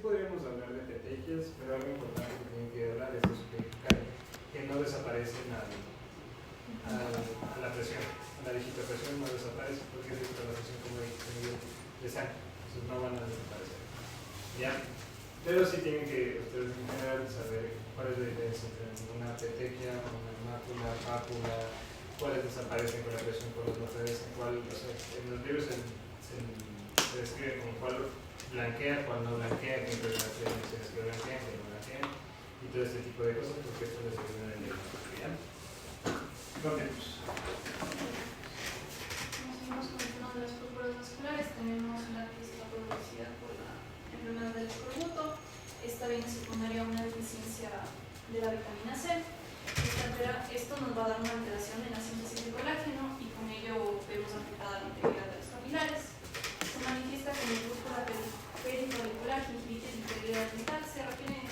podríamos hablar de petequias, pero algo importante que tienen que hablar es de su que no desaparecen a la presión. La digitopresión no desaparece porque es la presión como de sangre, entonces no van a desaparecer. ¿Ya? Pero sí tienen que ustedes en general saber cuál es la diferencia entre una petequia, una mácula, pápula, cuáles desaparecen con la presión, cuáles no aparecen, cuál, o sea, en los libros se describe como cuál blanquea, cuál no blanquea, que en presentaciones que blanquean, que no blanquean, y todo este tipo de cosas, porque esto les ayuda en el diagnóstico. ¿Ya? Continuemos. Seguimos con el tema de las púrpuras vasculares. Tenemos la que está producida por la enfermedad del escorbuto. Esta viene secundaria a una deficiencia de la vitamina C. Esto nos va a dar una alteración en la síntesis de colágeno y con ello vemos afectada la integridad de los capilares. Se manifiesta como púrpura perifolicular, gingivitis y pérdida dental. Se refiere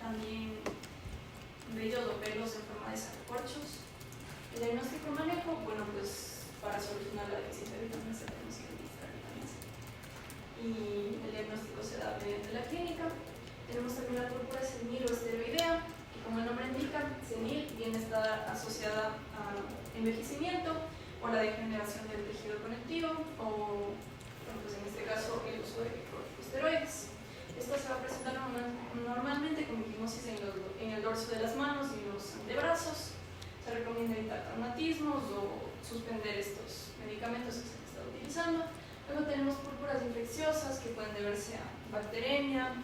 también vellos o pelos en forma de sacacorchos. El diagnóstico y manejo, bueno, pues para solucionar la deficiencia de vitamina C tenemos que administrar vitamina C. Y el diagnóstico se da mediante la clínica. Tenemos también la púrpura senil o esteroidea, que como el nombre indica, senil viene a estar asociada a envejecimiento o la degeneración del tejido conectivo o, bueno, pues en este caso, el uso de corticosteroides. Esto se va a presentar normalmente con equimosis en el dorso de las manos y los antebrazos. Se recomienda evitar traumatismos o suspender estos medicamentos que se han estado utilizando. Luego tenemos púrpuras infecciosas que pueden deberse a bacteremia.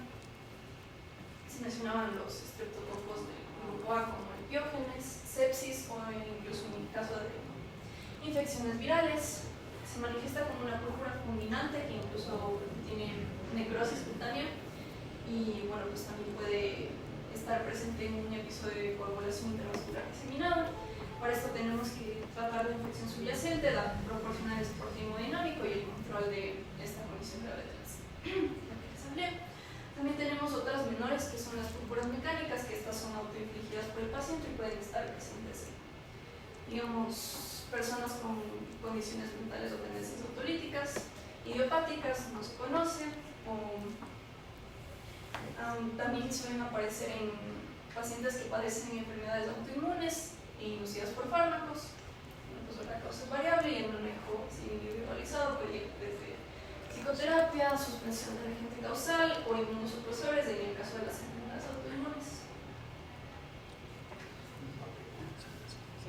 Se mencionaban los estreptococos del grupo A como el piógenes, sepsis o incluso en el caso de infecciones virales. Se manifiesta como una púrpura fulminante que incluso tiene necrosis cutánea y bueno, pues también puede estar presente en un episodio de coagulación intravascular diseminada. Para esto tenemos que tratar la infección subyacente, proporcionar el soporte hemodinámico y el control de esta condición grave de la asamblea. También tenemos otras menores que son las púrpuras mecánicas, que estas son autoinfligidas por el paciente y pueden estar presentes en, digamos, personas con condiciones mentales o tendencias autolíticas, idiopáticas, no se conoce, o también suelen aparecer en pacientes que padecen enfermedades autoinmunes e inducidas por fármacos. Pues la causa es variable y el manejo individualizado puede ir desde psicoterapia, suspensión del agente causal o inmunosupresores en el caso de las enfermedades autoinmunes.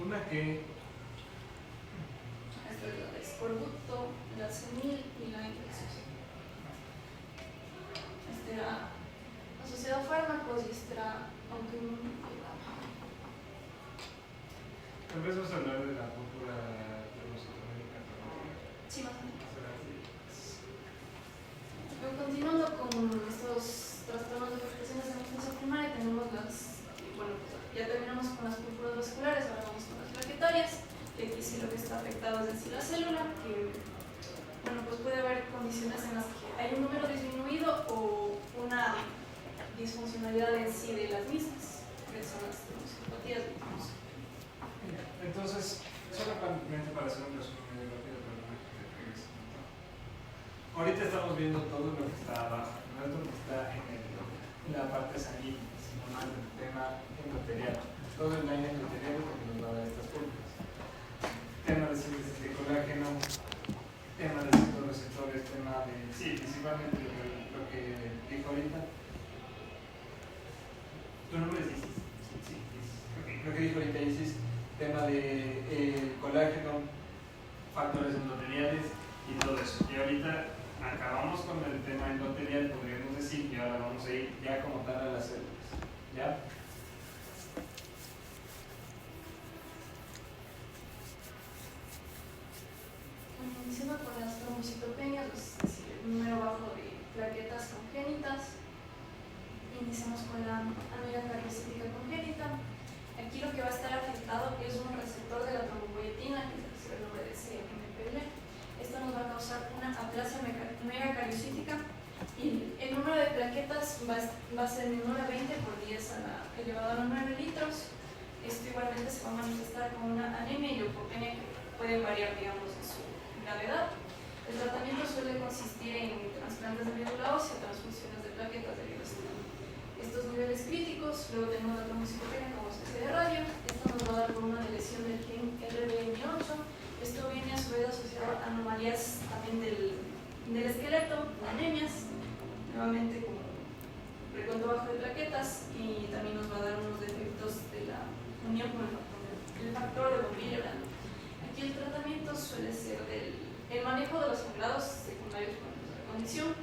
Una que Esta es la de escorbuto, la senil y la infecciosa. Esta era asociada a fármacos y esta era autoinmune. tal vez vamos a hablar de la púrpura dermocitoménica. Sí, más o menos. Continuando con estos trastornos de afectaciones de la infancia primaria, tenemos bueno, pues ya terminamos con las púrpuras vasculares, ahora vamos con las plaquetarias, que aquí sí lo que está afectado es en sí la célula, que bueno, pues puede haber condiciones en las que hay un número disminuido o una disfuncionalidad en sí de las mismas, que son las trombocytopatías, digamos. Entonces, solamente para hacer un resumen medio rápido, ahorita estamos viendo todo lo que está abajo, no es lo que está en la parte sanguínea, sino más el tema endotelial. Todo el line endotelial es lo que nos va a dar estas púrpuras. Tema de síntesis de colágeno, tema de receptores, tema de. Sí, principalmente lo que dijo ahorita. ¿Tu nombre es Isis? Sí, Isis. Okay. Lo que dijo ahorita Isis, tema de colágeno, factores endoteliales y todo eso. Y ahorita acabamos con el tema endotelial, podríamos decir, y ahora vamos a ir ya como tal a las células. ¿Ya? Iniciando con las trombocitopenias, es decir, el número bajo de plaquetas congénitas. Iniciamos con la anemia cariocítica congénita. Aquí lo que va a estar afectado es un receptor de la trombopoietina, que es el nombre de CMPL. Esto nos va a causar una aplasia megacariocítica y el número de plaquetas va a ser menor a 20 por 10 elevado a 9 litros. Esto igualmente se va a manifestar con una anemia y leucopenia que pueden variar, digamos, en su gravedad. El tratamiento suele consistir en trasplantes de médula ósea, transfusiones de plaquetas debido a estos niveles críticos. Luego tenemos la trombocitopenia como especie de radio. Esto nos va a dar por una lesión del gen RBM8. Esto viene a su vez asociado a anomalías también del esqueleto, anemias, nuevamente como recuento bajo de plaquetas, y también nos va a dar unos defectos de la unión con el factor de von Willebrand. Aquí el tratamiento suele ser el manejo de los sangrados secundarios con la condición,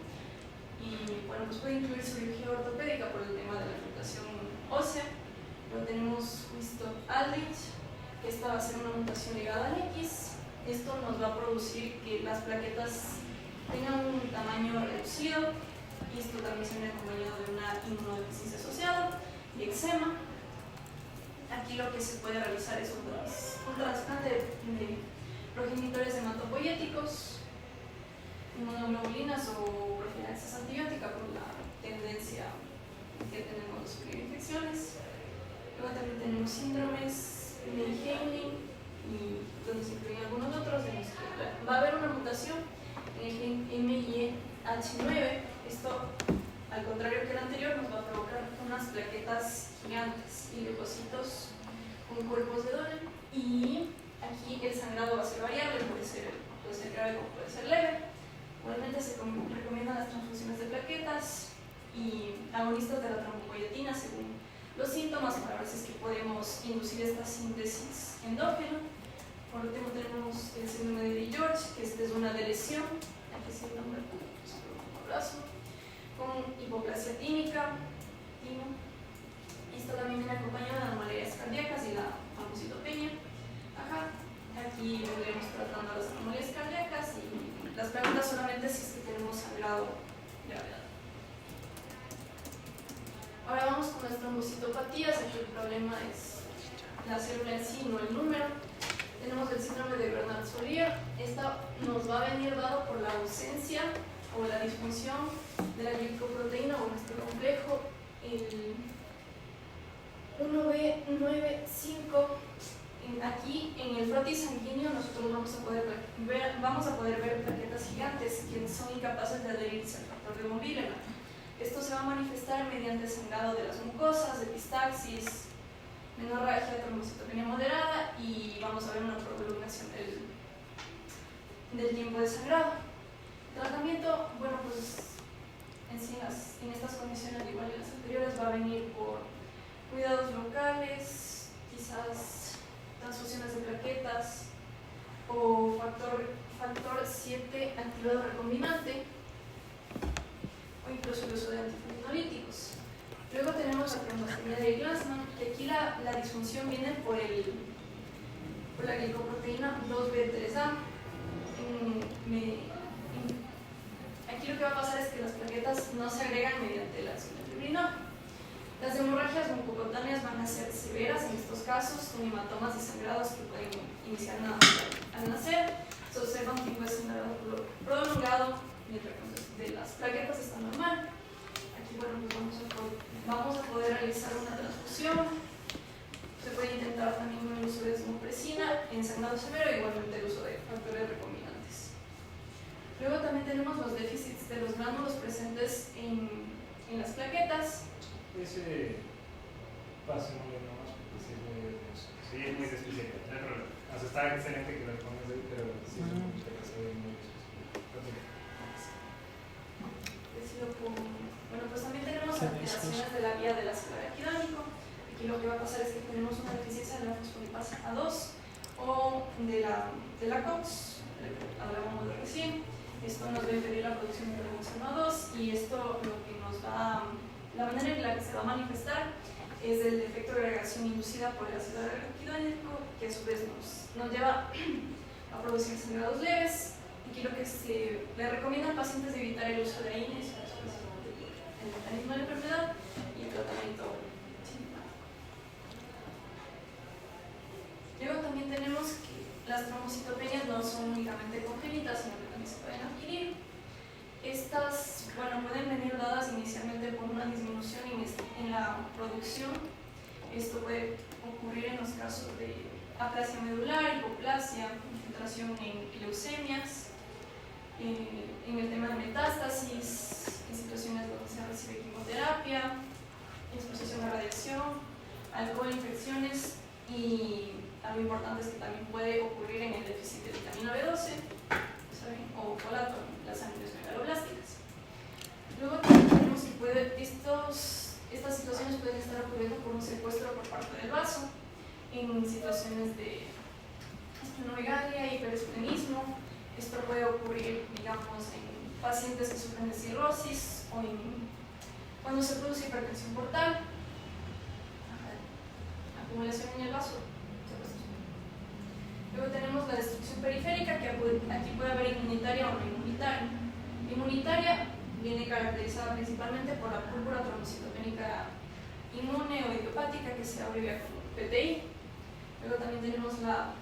y bueno, pues puede incluir cirugía ortopédica por el tema de la afectación ósea. Luego tenemos Winston-Aldrich, que esta va a ser una mutación ligada al X. Esto nos va a producir que las plaquetas tengan un tamaño reducido, y esto también se viene acompañado de una inmunodeficiencia asociada y eczema. Aquí lo que se puede realizar es un trasplante de progenitores hematopoyéticos, inmunoglobulinas o profilaxis antibiótica por la tendencia que tenemos a sufrir infecciones. Luego también tenemos síndromes de Heinlein, y donde se incluyen algunos otros, en los que va a haber una mutación en el gen MIH9. Esto, al contrario que el anterior, nos va a provocar unas plaquetas gigantes y leucocitos con cuerpos de Doyle, y aquí el sangrado va a ser variable, puede ser grave como puede ser leve. Igualmente se recomiendan las transfusiones de plaquetas y agonistas de la trombopoietina según los síntomas, para ver si es que podemos inducir esta síntesis endógena. Por último tenemos el síndrome de George, que es una lesión, aquí es el nombre, un abrazo, con hipoplasia tímica. Esto también viene acompañado de anomalías cardíacas y la trombocitopenia. Aquí vendremos tratando las anomalías cardíacas y las preguntas solamente si es que tenemos sangrado gravedad. Ahora vamos con las trombocitopatías. Aquí el problema es la célula en sí, no el número. Tenemos el síndrome de Bernard-Solier. Esta nos va a venir dado por la ausencia o la disfunción de la glicoproteína o nuestro complejo, el 1B95. Aquí en el frotis sanguíneo nosotros vamos a poder ver plaquetas gigantes que son incapaces de adherirse al factor de von Willebrand. Esto se va a manifestar mediante sangrado de las mucosas, epistaxis, menorragia, trombocitopenia moderada, y vamos a ver una prolongación del tiempo de sangrado. El tratamiento, bueno, pues en estas condiciones, igual que las anteriores, va a venir por cuidados locales, quizás transfusiones de plaquetas o factor 7 activado recombinante, o incluso el uso de antifibrinolíticos. Luego tenemos la trombostomía de Glasman, que aquí la disfunción viene por la glicoproteína 2B3A. Aquí lo que va a pasar es que las plaquetas no se agregan mediante la acción del fibrinol. Las hemorragias mucocutáneas van a ser severas en estos casos, con hematomas y sangrados que pueden iniciar al nacer. Se observa un tipo de sangrado prolongado, mientras que de las plaquetas está normal. Aquí, bueno, pues vamos a poder realizar una transfusión. Se puede intentar también el uso de desmopresina en sangrado severo, igualmente el uso de factores recombinantes. Luego también tenemos los déficits de los gránulos presentes en las plaquetas. Ese paso muy bien nomás porque sí es muy denso. Sí, es muy de especialidad, no hay problema. O sea, está excelente que lo pongas ahí, pero sí es muy especialidad. Bueno, pues también tenemos alteraciones de la vía del ácido araquidónico. Aquí lo que va a pasar es que tenemos una deficiencia de la fosfolipasa A2 o de la COX, hablábamos de recién. Esto nos va a impedir la producción de cromosoma A2, y esto lo que nos va la manera en la que se va a manifestar es el defecto de agregación inducida por el ácido araquidónico, que a su vez nos lleva a producir sangrados leves. Aquí lo que se le recomienda al paciente es evitar el uso de AINES, el mecanismo de la enfermedad y el tratamiento. Luego también tenemos que las trombocitopenias no son únicamente congénitas, sino que también se pueden adquirir. Estas, bueno, pueden venir dadas inicialmente por una disminución en la producción. Esto puede ocurrir en los casos de aplasia medular, hipoplasia, infiltración en leucemias. en el tema de metástasis, en situaciones donde se recibe quimioterapia, exposición a radiación, alcohol, infecciones, y algo importante es que también puede ocurrir en el déficit de vitamina B12, ¿saben? O folato en las sangres megaloblásticas. Luego también tenemos que estas situaciones pueden estar ocurriendo por un secuestro por parte del vaso, en situaciones de esplenomegalia, hiperesplenismo. Esto puede ocurrir, digamos, en pacientes que sufren de cirrosis o cuando se produce hipertensión portal, acumulación en el vaso. Luego tenemos la destrucción periférica, que aquí puede haber inmunitaria o no inmunitaria. Inmunitaria viene caracterizada principalmente por la púrpura trombocitopénica inmune o idiopática, que se abrevia como PTI. Luego también tenemos la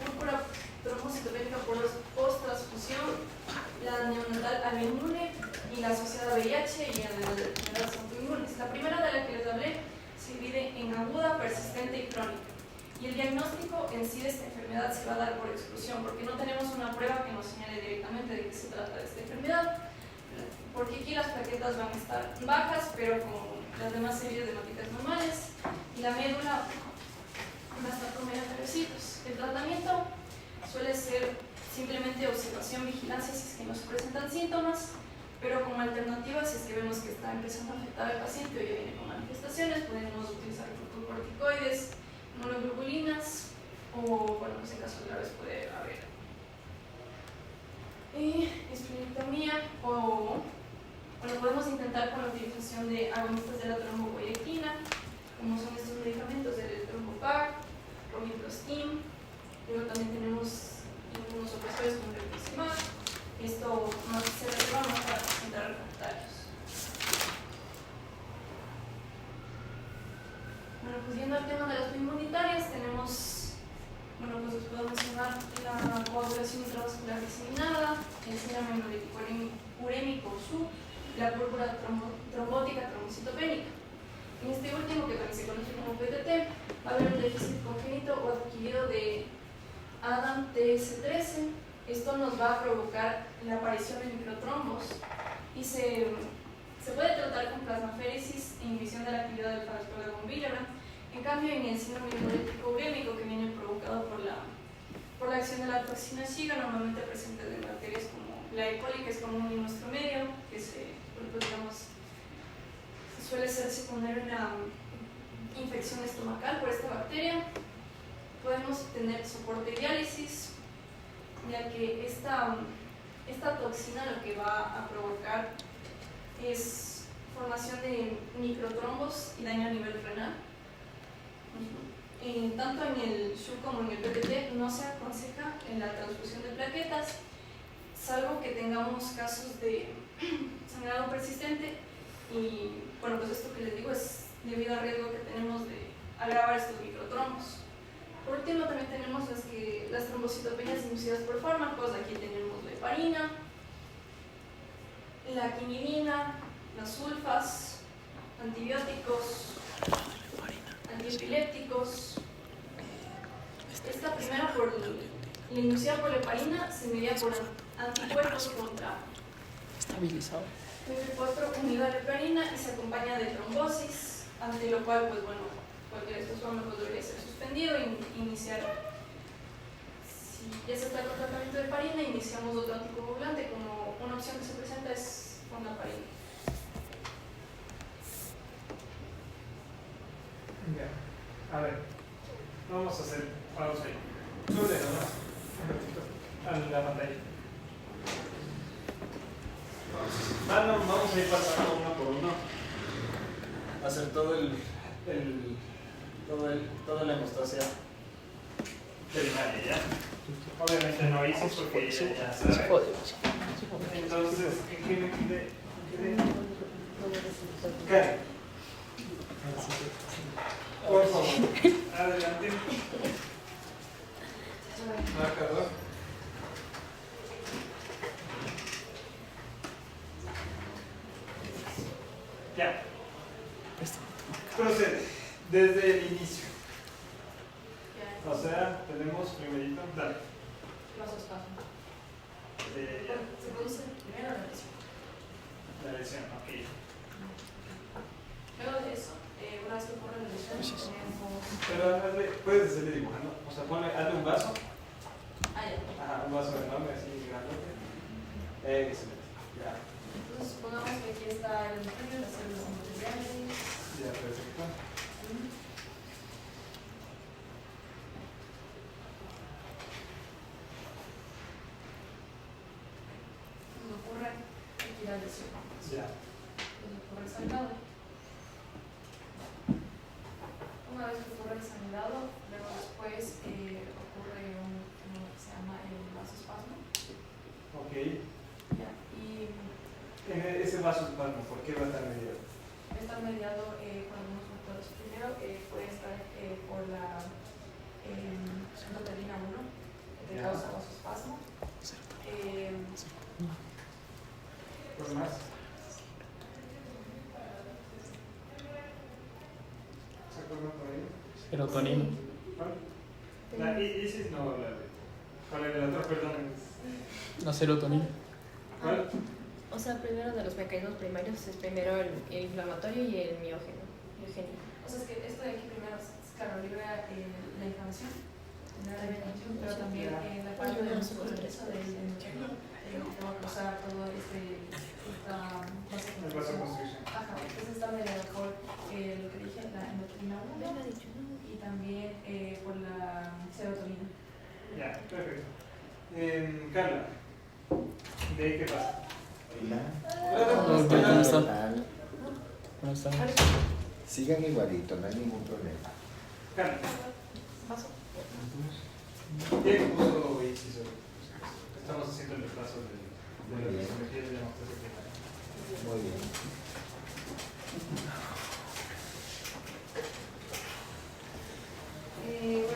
púrpura trombocitopénica post-transfusión, la neonatal alloinmune y la asociada a VIH y a enfermedades autoinmunes. La primera de la que les hablé se divide en aguda, persistente y crónica. Y el diagnóstico en sí de esta enfermedad se va a dar por exclusión, porque no tenemos una prueba que nos señale directamente de qué se trata de esta enfermedad, porque aquí las plaquetas van a estar bajas, pero con las demás series hemáticas normales, y la médula va a estar con megacarecitos. El tratamiento suele ser simplemente observación, vigilancia si es que no se presentan síntomas, pero como alternativa, si es que vemos que está empezando a afectar al paciente o ya viene con manifestaciones, podemos utilizar glucocorticoides, monoglobulinas, o bueno, pues en casos graves puede haber esplenectomía, o bueno, podemos intentar con la utilización de agonistas de la trombopoietina, como son estos medicamentos del Trombopag, Romiprostim. Luego también tenemos algunos opresores como Rituximab. Esto más se reserva más para pacientes refractarios. Bueno, pues viendo el tema de las inmunitarias, tenemos, bueno, pues les puedo mencionar la coagulación intravascular diseminada, el síndrome hemolítico urémico SU, la púrpura trombótica trombocitopénica. En este último, que también se conoce como PTT, va a haber un déficit congénito o adquirido de ADAM TS13. Esto nos va a provocar la aparición de microtrombos y se puede tratar con plasmaféresis e inhibición de la actividad del factor de von Willebrand. En cambio, en el síndrome hemolítico urémico, que viene provocado por la acción de la toxina SIGA, normalmente presente en bacterias como la E. coli, que es común en nuestro medio, que suele ser secundario en la infección estomacal por esta bacteria. Podemos tener soporte de diálisis, ya que esta toxina lo que va a provocar es formación de microtrombos y daño a nivel renal. Tanto en el SHU como en el PTT no se aconseja en la transfusión de plaquetas, salvo que tengamos casos de sangrado persistente, y bueno, pues esto que les digo es debido al riesgo que tenemos de agravar estos microtrombos. Por último, también tenemos las trombocitopenias inducidas por fármacos. Aquí tenemos la heparina, la quinidina, las sulfas, antibióticos, antiepilépticos. Esta primera, la inducida por la heparina, se medía por anticuerpos contra estabilizado. MP4 unido a la heparina y se acompaña de trombosis, ante lo cual, pues bueno, cualquiera de estos fármacos debería ser suspendido e iniciar. Si ya se está con tratamiento de heparina, iniciamos otro anticoagulante. Como una opción que se presenta es con la heparina. Ya. A ver, vamos a hacer pausa ahí. Sube nomás un ratito a la pantalla. Vamos a ir pasando uno por uno. Hacer toda la hemostasia primaria, ¿ya? Obviamente no hice porque ya sabe. Entonces, ¿en qué me quedé? Karen, por favor, adelante. Marcador. Ya. Procede desde el inicio. O sea, tenemos primerito. Dale. Pasos, pasos. Ya. Ok. Luego de eso, una vez que ocurre la lesión, tenemos... Pero puedes hacerle dibujando. O sea, hazle un vaso. Ah, ya. Ajá, un vaso enorme, así, grandote. Excelente. Ya. Entonces, supongamos que aquí está el endotelio, las células endoteliales. Ya, perfecto. Ocurre aquí la lesión. Ya. Ocurre el sangrado. Una vez que ocurre el sangrado, luego después ocurre uno que se llama el vasospasmo. Ok. Ya. Y Ese vasospasmo, ¿por qué va a estar mediado? está mediado por algunos factores. Primero, puede estar por la endotelina 1, que te causa vasospasmo. ¿Por más? ¿Se acuerdan por ahí? Serotonina. ¿Cuál? La ISIS no, la de. ¿Cuál era el otro? Perdón. La serotonina. ¿Cuál? O sea, primero de los mecanismos primarios es primero el inflamatorio y el miógeno. O sea, es que esto de aquí primero es claro, libera la inflamación, pero también la parte del músculo derecho del endotelio va a causar todo esta vasoconstricción. Ajá, entonces está mediado por lo que dije, la endotelina 1 y también por la serotonina. Ya, perfecto. Carla, ¿de ahí qué pasa? ¿Cómo está? ¿Cómo está? Sigan igualito, no hay ningún problema. Carla, Paso. ¿qué puso ISIS hoy? Estamos haciendo el repaso de la fisiología de la demostración primaria. Muy bien.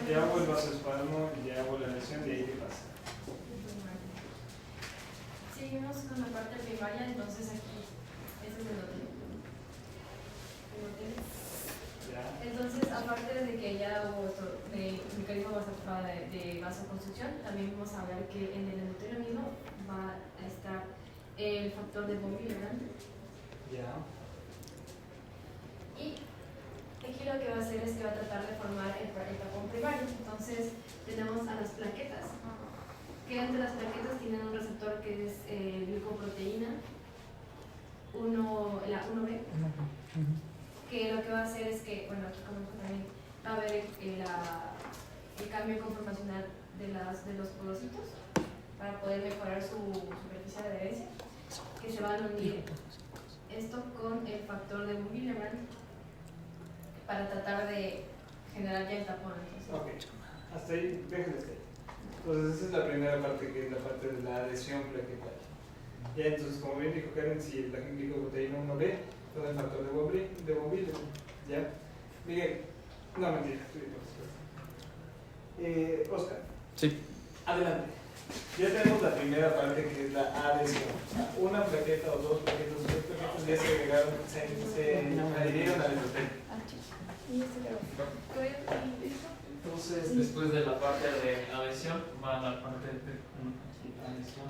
Ya hubo el vasospasmo, ya hubo la lesión, ¿de ahí qué pasa? Seguimos con la parte primaria, entonces aquí, este es el endotelio. Ya. Entonces, aparte de que ya hubo esto de mecanismo de vasoconstricción, también vamos a ver que en el endotelio mismo va a estar el factor de von Willebrand. Ya. Y aquí lo que va a hacer es que va a tratar de formar el tapón primario. Entonces, tenemos a las plaquetas, que entre las plaquetas tienen un receptor que es glicoproteína, la 1B, que lo que va a hacer es que, bueno, aquí como también va a haber el cambio conformacional de los podocitos para poder mejorar su superficie de adherencia, que se van a unir esto con el factor de von Willebrand para tratar de generar ya el tapón. Entonces. Ok, hasta ahí, déjenme hasta ahí. Entonces esa es la primera parte, que es la parte de la adhesión plaquetal. Ya, entonces como bien dijo Karen, si la glicoproteína 1B, todo el factor de von Willebrand. ¿Ya? Miguel, no mentira, estoy por Oscar. Sí. Adelante. Ya tenemos la primera parte, que es la adhesión. Una plaqueta o dos plaquetas o tres plaquetas ya se agregaron, se adhirieron al endotelio. Entonces, después de la parte de adhesión, va la parte de adhesión,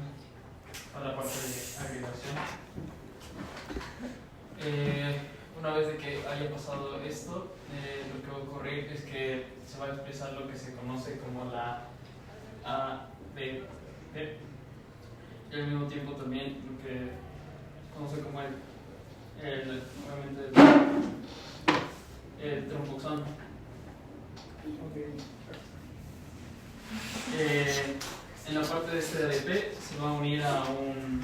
va la parte de agregación. Una vez de que haya pasado esto, lo que va a ocurrir es que se va a expresar lo que se conoce como la ABP y al mismo tiempo también lo que se conoce como el tromboxano. En la parte de este ADP se va a unir a un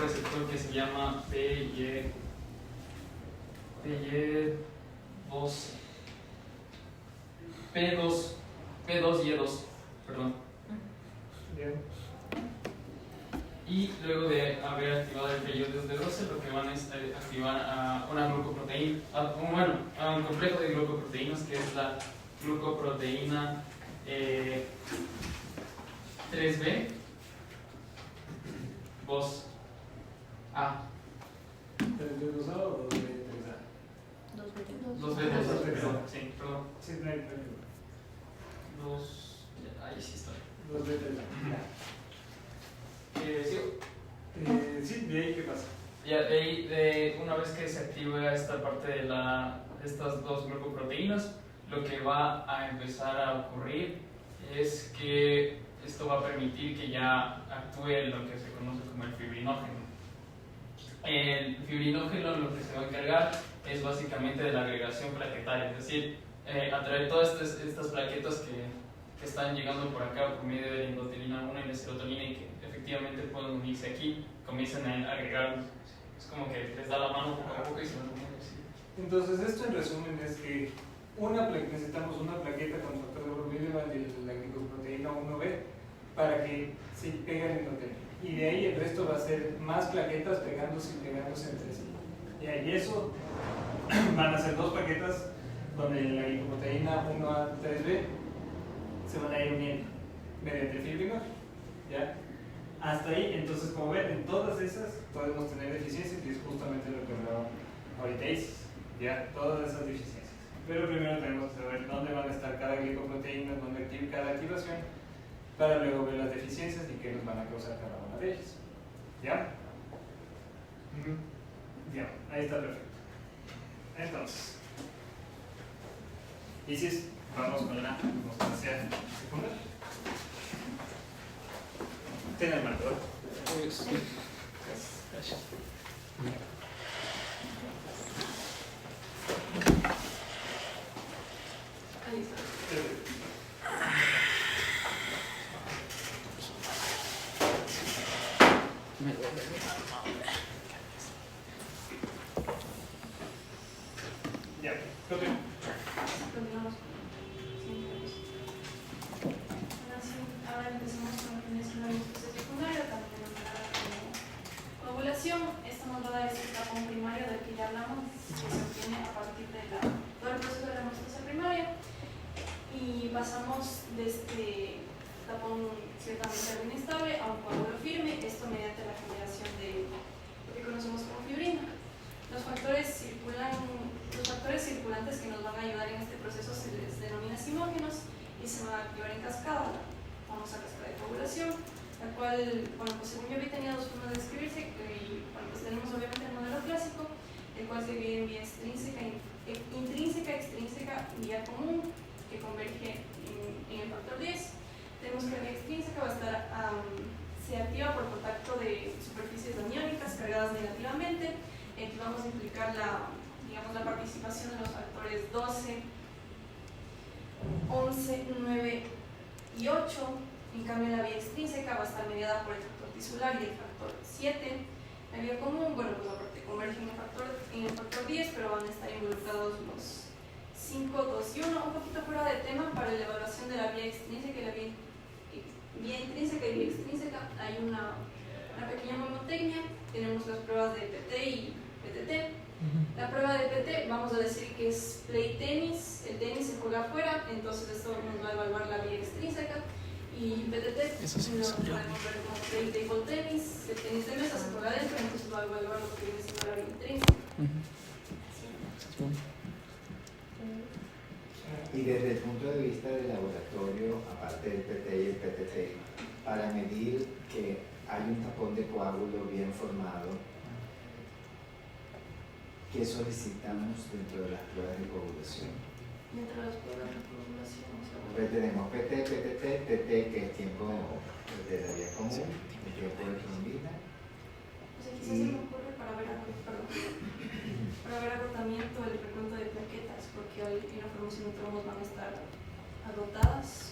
receptor que se llama P2Y2, perdón. Bien. Y luego de haber activado el peyote de 12, lo que van es activar a una glucoproteína, a un complejo de glucoproteínas que es la glucoproteína 3B, 2A. ¿3B2A o 2B3A? 2B2A, perdón, sí, perdón. Sí, no hay problema. Ahí sí estoy. 2B3A. ¿Sí? Sí, de ahí qué pasa. Ya de ahí, una vez que se activa esta parte de estas dos glucoproteínas, lo que va a empezar a ocurrir es que esto va a permitir que ya actúe lo que se conoce como el fibrinógeno. El fibrinógeno lo que se va a encargar es básicamente de la agregación plaquetaria, es decir, atraer todas estas plaquetas que están llegando por acá por medio de la endotelina 1 y la serotonina y que efectivamente pueden unirse aquí, comiencen a agregar. Es como que les da la mano poco a poco y se van uniendo así. Entonces, esto en resumen es que necesitamos una plaqueta con factor de Born-Wienemann y la glicoproteína 1B para que se peguen en endotelina. Y de ahí el resto va a ser más plaquetas pegándose y pegándose entre sí. Y eso van a ser dos plaquetas donde la glicoproteína 1A3B se van a ir uniendo mediante el fibrinógeno. ¿Ya? Hasta ahí, entonces, como ven, en todas esas podemos tener deficiencias y es justamente lo que hablaba ahorita Isis. ¿Ya? Todas esas deficiencias. Pero primero tenemos que saber dónde van a estar cada glicoproteína, dónde activa cada activación, para luego ver las deficiencias y qué nos van a causar cada una de ellas. ¿Ya? Bien, ahí está perfecto. Entonces, Isis, vamos con la constancia secundaria. Tiene el marcador. Gracias. Ahí está. Ya, continúo. Continuamos con ahora empezamos con lo que es la anestesia secundaria, también denominada como coagulación. Esta nos va a dar ese tapón primario del que ya hablamos, que se obtiene a partir de todo el proceso de la anestesia primaria. Y pasamos de este tapón ciertamente inestable a un coágulo firme, esto mediante la generación de lo que conocemos como fibrina. Los factores circulantes que nos van a ayudar en este proceso se les denomina simógenos y se van a activar en cascada, la famosa cascada de coagulación, la cual, bueno, pues según yo vi tenía dos formas de escribirse, y bueno, pues tenemos obviamente el modelo clásico, el cual se divide en vía intrínseca, extrínseca, vía común, que converge en el factor 10. Tenemos que la vía extrínseca va a estar, se activa por contacto de superficies aniónicas cargadas negativamente. Aquí vamos a implicar la participación de los factores 12, 11, 9 y 8. En cambio, la vía extrínseca va a estar mediada por el factor tisular y el factor 7. La vía común, bueno, pues aparte converge en el factor 10, pero van a estar involucrados los 5, 2 y 1. Un poquito fuera de tema para la evaluación de la vía extrínseca y la vía intrínseca y vía extrínseca. Hay una pequeña memotecnia. Tenemos las pruebas de PT y PTT. La prueba de PT, vamos a decir que es play tenis, el tenis se juega afuera, entonces esto nos va a evaluar la vía extrínseca. Y PTT lo podemos ver como play table tenis, el tenis de mesa se juega adentro, entonces va a evaluar lo que viene siendo la vía intrínseca. Y desde el punto de vista del laboratorio, aparte del PT y el PTT, para medir que hay un tapón de coágulo bien formado, ¿qué solicitamos dentro de las pruebas de coagulación? Dentro de las pruebas de coagulación, Pues tenemos PT, PTT, TT, que es tiempo de la vía común, el tiempo de trombina. pues quizás se me ocurre para ver agotamiento el recuento de plaquetas, porque hoy en la formación de tromos van a estar agotadas.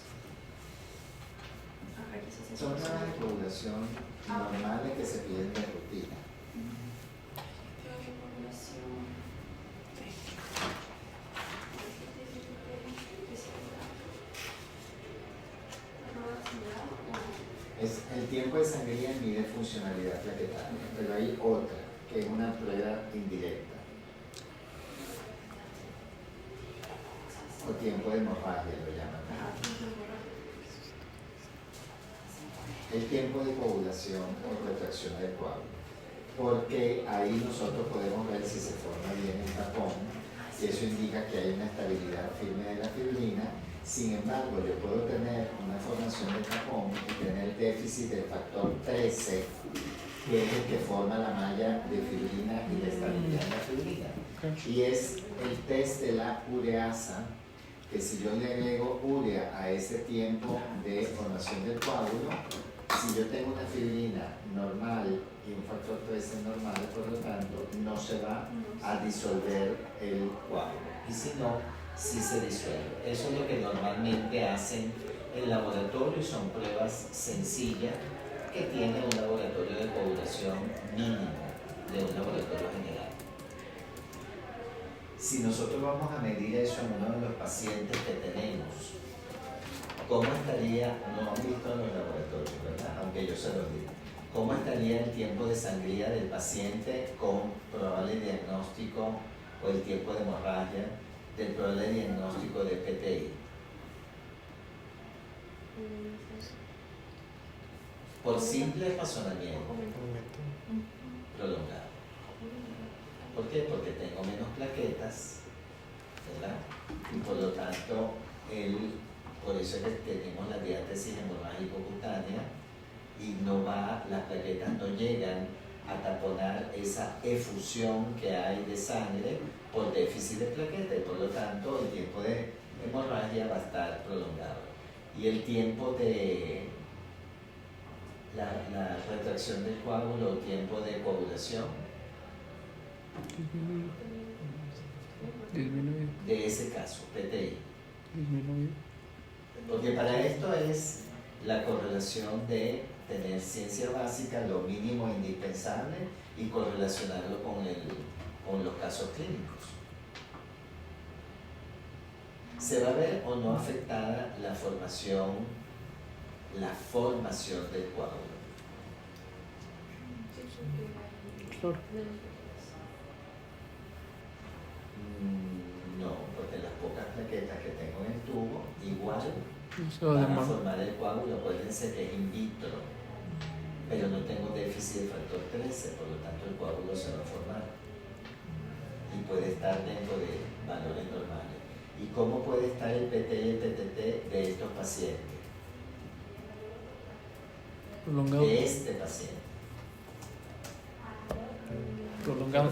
Ajá, quizás eso. Son pruebas de coagulación normales que se piden de rutina. El tiempo de sangría mide funcionalidad plaquetaria, pero hay otra, que es una prueba indirecta. O tiempo de hemorragia lo llaman. El tiempo de coagulación o retracción del coágulo. Porque ahí nosotros podemos ver si se forma bien el tapón, y eso indica que hay una estabilidad firme de la fibrina. Sin embargo, yo puedo tener una formación de tapón y tener déficit del factor 13 que es el que forma la malla de fibrina y la estabilidad de la fibrina. Y es el test de la ureasa, que si yo le agrego urea a ese tiempo de formación del coágulo, si yo tengo una fibrina normal y un factor 13 normal, por lo tanto, no se va a disolver el coágulo. Y si no, sí se disuelve. Eso es lo que normalmente hacen en laboratorio y son pruebas sencillas que tiene un laboratorio de coagulación mínimo de un laboratorio general. Si nosotros vamos a medir eso en uno de los pacientes que tenemos, ¿cómo estaría? No han visto en los laboratorios, ¿verdad? Aunque yo se los digo. ¿Cómo estaría el tiempo de sangría del paciente con probable diagnóstico o el tiempo de hemorragia del probable diagnóstico de PTI? Por simple razonamiento prolongado. ¿Por qué? Porque tengo menos plaquetas, ¿verdad? Y por lo tanto, por eso es que tenemos la diátesis hemorrágico-cutánea y las plaquetas no llegan a taponar esa efusión que hay de sangre por déficit de plaquetas y por lo tanto el tiempo de hemorragia va a estar prolongado. Y el tiempo de la retracción del coágulo o tiempo de coagulación de ese caso, PTI. Porque para esto es la correlación de tener ciencia básica, lo mínimo indispensable, y correlacionarlo con los casos clínicos. ¿Se va a ver o no afectada la formación del coágulo? Claro. No, porque las pocas plaquetas que tengo en el tubo igual Se va a van a demorar. formar el coágulo. Acuérdense que es in vitro, pero no tengo déficit de factor 13, por lo tanto el coágulo se va a formar y puede estar dentro de valores normales. ¿Y cómo puede estar el PT y el PTT de estos pacientes? Prolongado. De este paciente. Prolongado.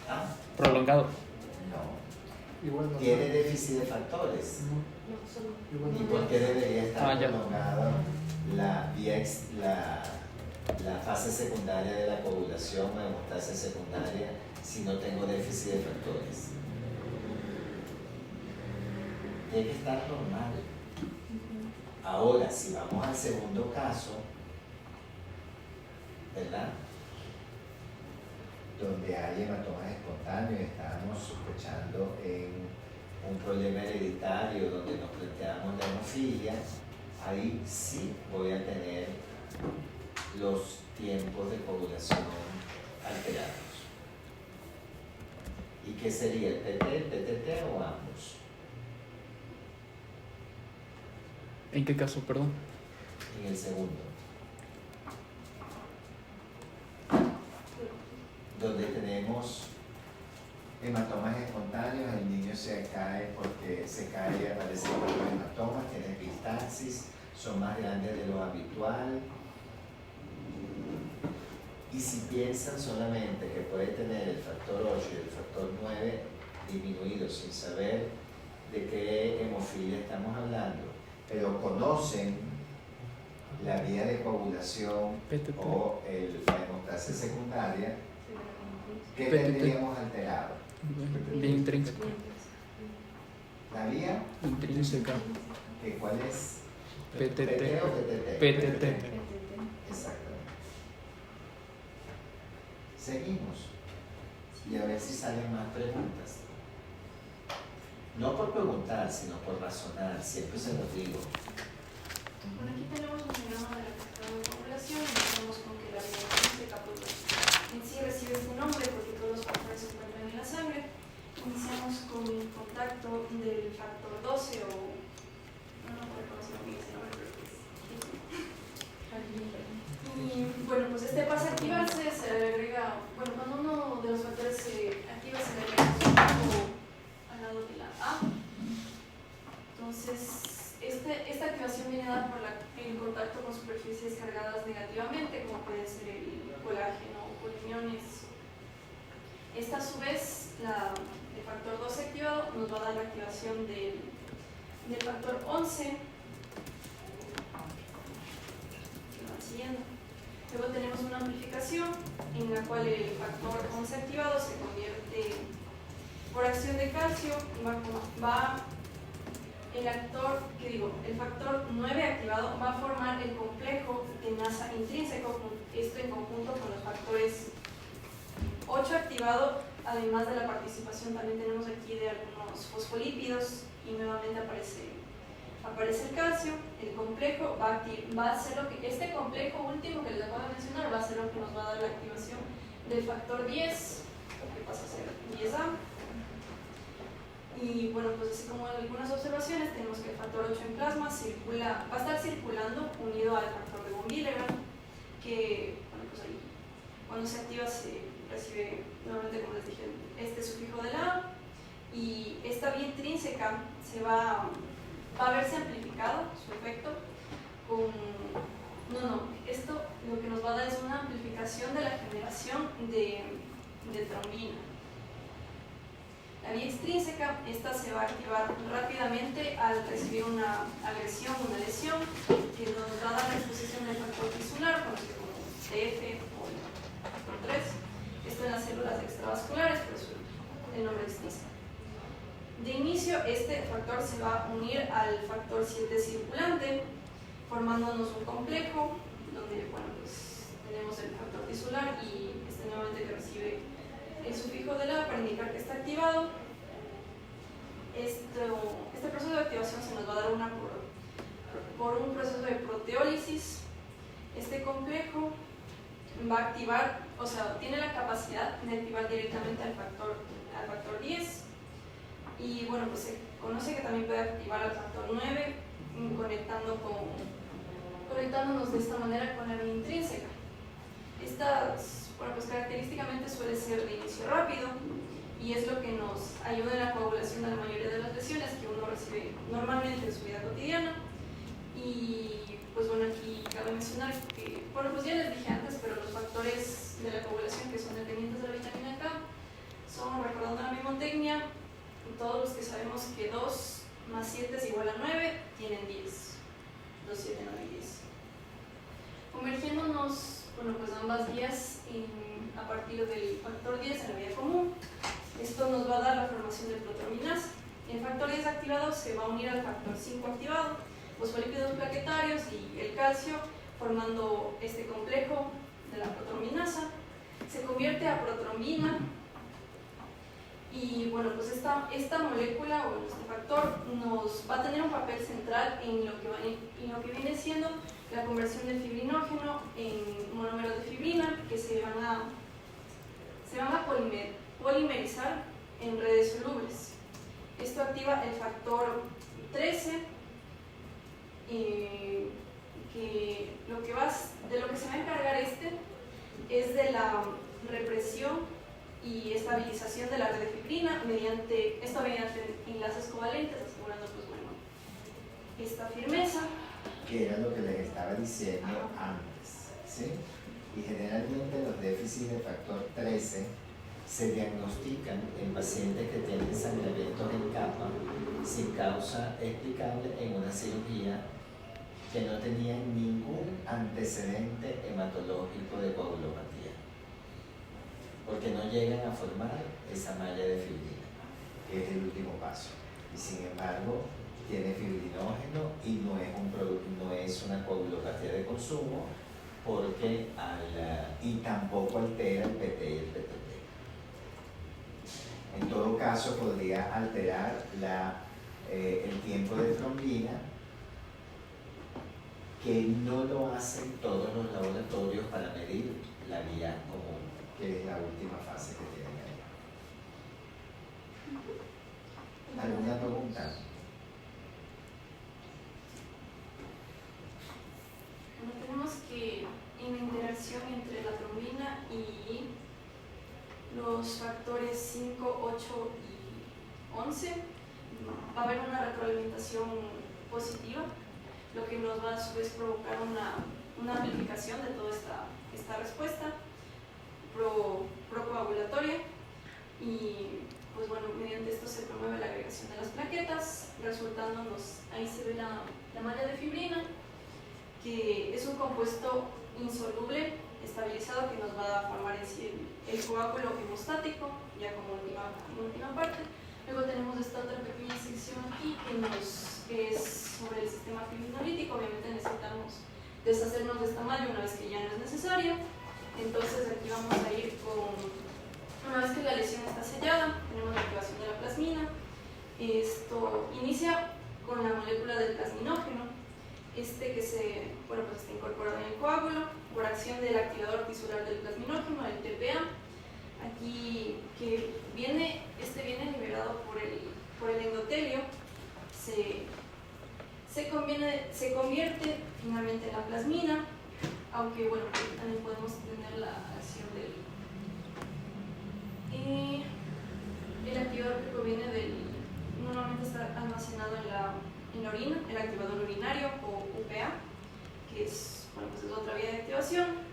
¿Ah? Prolongado. No. Igual no. Tiene déficit de factores. ¿Y por qué debería estar ya. prolongado la fase secundaria de la coagulación o hemostasia secundaria si no tengo déficit de factores? Tiene que estar normal. Ahora, si vamos al segundo caso, ¿verdad? Donde hay hematomas espontáneos, estábamos sospechando en un problema hereditario donde nos planteamos la hemofilia, ahí sí voy a tener los tiempos de coagulación alterados. ¿Y qué sería? ¿El PT, el PTT o ambos? ¿En qué caso, perdón? En el segundo. Donde tenemos hematomas espontáneos, el niño se cae porque se cae y aparecen los hematomas, tiene epistaxis, son más grandes de lo habitual. Y si piensan solamente que puede tener el factor 8 y el factor 9 disminuidos sin saber de qué hemofilia estamos hablando, pero conocen la vía de coagulación PTT. o la hemostasia secundaria, ¿qué PTT. tendríamos alterado? Vía intrínseca. La vía, Intrínseca. ¿que cuál es? PTT. ¿PT o PTT? PTT. Exactamente. Seguimos. Y a ver si salen más preguntas. No por preguntar, sino por razonar. Siempre se los digo. Bueno, aquí tenemos un diagrama de la cascada de coagulación. Empezamos con que la vía intrínseca en sí recibe este nombre porque todos los factores se encuentran en la sangre. Iniciamos con el contacto del factor 12 o... no recuerdo cómo se llama ese nombre, pero es... Y bueno, pues este pasa a activarse, se le agrega... Bueno, cuando uno de los factores se activa, se le agrega un grupo al lado de la A. Entonces, esta activación viene dada por el contacto con superficies cargadas negativamente, como puede ser el Esta a su vez, el factor 12 activado nos va a dar la activación del factor 11, que van siguiendo. Luego tenemos una amplificación en la cual el factor 11 activado se convierte, por acción de calcio, el factor 9 activado va a formar el complejo tenaza intrínseco, esto en conjunto con los factores 8 activado, además de la participación también tenemos aquí de algunos fosfolípidos y nuevamente aparece el calcio. El complejo va a ser este complejo último que les acabo de mencionar va a ser lo que nos va a dar la activación del factor 10, que pasa a ser 10A. Y bueno, pues así como en algunas observaciones tenemos que el factor 8 en plasma va a estar circulando unido al factor de von Willebrand, que bueno, pues ahí cuando se activa se recibe nuevamente, como les dije, este sufijo de la A, y esta vía intrínseca va a verse amplificado su efecto con esto lo que nos va a dar es una amplificación de la generación de trombina. La vía extrínseca, esta se va a activar rápidamente al recibir una agresión, una lesión, que nos va a dar la exposición del factor tisular, conocido como TF o el factor 3. Esto en las células extravasculares, por eso el nombre extrínseco. De inicio, este factor se va a unir al factor 7 circulante, formándonos un complejo, donde bueno, pues, tenemos el factor tisular y este nuevamente que recibe el sufijo de la para indicar que está activado. Este proceso de activación se nos va a dar por un proceso de proteólisis. Este complejo va a activar, o sea, tiene la capacidad de activar directamente al factor 10, y bueno, pues se conoce que también puede activar al factor 9 conectándonos de esta manera con la vía intrínseca. Estas, bueno, pues característicamente suele ser de inicio rápido y es lo que nos ayuda en la coagulación de la mayoría de las lesiones que uno recibe normalmente en su vida cotidiana. Y pues bueno, aquí cabe mencionar que, bueno, pues ya les dije antes, pero los factores de la coagulación que son dependientes de la vitamina K son, recordando la mnemotecnia, todos los que sabemos que 2 más 7 es igual a 9, tienen 10. 2, 7, 9 y 10. Convergiéndonos, bueno, pues ambas vías a partir del factor 10 en la vía común, esto nos va a dar la formación de protrominasa. El factor 10 activado se va a unir al factor 5 activado, fosfolípidos plaquetarios y el calcio, formando este complejo de la protrominasa. Se convierte a protrombina. Y bueno, pues esta molécula o este factor nos va a tener un papel central en lo que viene siendo la conversión del fibrinógeno en monómero de fibrina, que se van a polimerizar en redes solubles. Esto activa el factor 13, que de lo que se va a encargar es de la represión y estabilización de la red de fibrina mediante enlaces covalentes, asegurando pues bueno esta firmeza. Que era lo que les estaba diciendo antes, ¿sí? Y generalmente los déficits de factor 13 se diagnostican en pacientes que tienen sangramientos en capa sin causa explicable en una cirugía que no tenían ningún antecedente hematológico de coagulopatía, porque no llegan a formar esa malla de fibrina, que es el último paso. Y sin embargo, tiene fibrinógeno y no es una coagulopatía de consumo, y tampoco altera el PT y el PTT. En todo caso, podría alterar el tiempo de trombina, que no lo hacen todos los laboratorios para medir la vía común, que es la última fase que tienen ahí. ¿Alguna pregunta? Bueno, tenemos que en la interacción entre la trombina y los factores 5, 8 y 11 va a haber una retroalimentación positiva, lo que nos va a su vez provocar una amplificación de toda esta respuesta procoagulatoria. y pues bueno, mediante esto se promueve la agregación de las plaquetas, resultándonos, ahí se ve la malla de fibrina, que es un compuesto insoluble, estabilizado, que nos va a formar en sí el coágulo hemostático, ya como última parte. Luego tenemos esta otra pequeña sección aquí que es sobre el sistema fibrinolítico. Obviamente necesitamos deshacernos de esta malla una vez que ya no es necesaria. Entonces aquí vamos a ir con, una vez que la lesión está sellada, tenemos la activación de la plasmina. Esto inicia con la molécula del plasminógeno, que pues está incorporado en el coágulo por acción del activador tisular del plasminógeno, el TPA. Aquí viene liberado por el endotelio, se convierte finalmente en la plasmina, aunque bueno, también podemos tener la acción el activador que proviene normalmente está almacenado en la orina, el activador urinario o UPA, que es otra vía de activación.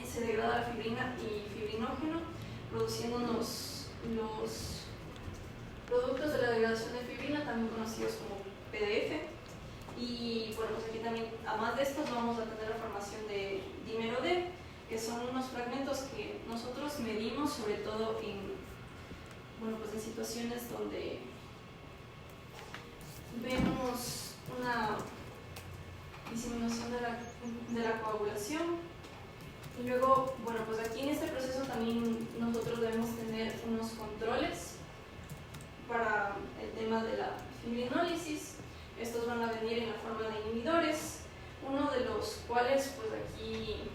Se degrada la fibrina y fibrinógeno, produciendo los productos de la degradación de fibrina, también conocidos como PDF. Y bueno, pues aquí también, además de estos, vamos a tener la formación de dímero D, que son unos fragmentos que nosotros medimos sobre todo en situaciones donde vemos una disminución de la coagulación. Y luego, bueno, pues aquí en este proceso también nosotros debemos tener unos controles para el tema de la fibrinólisis. Estos van a venir en la forma de inhibidores, uno de los cuales, pues aquí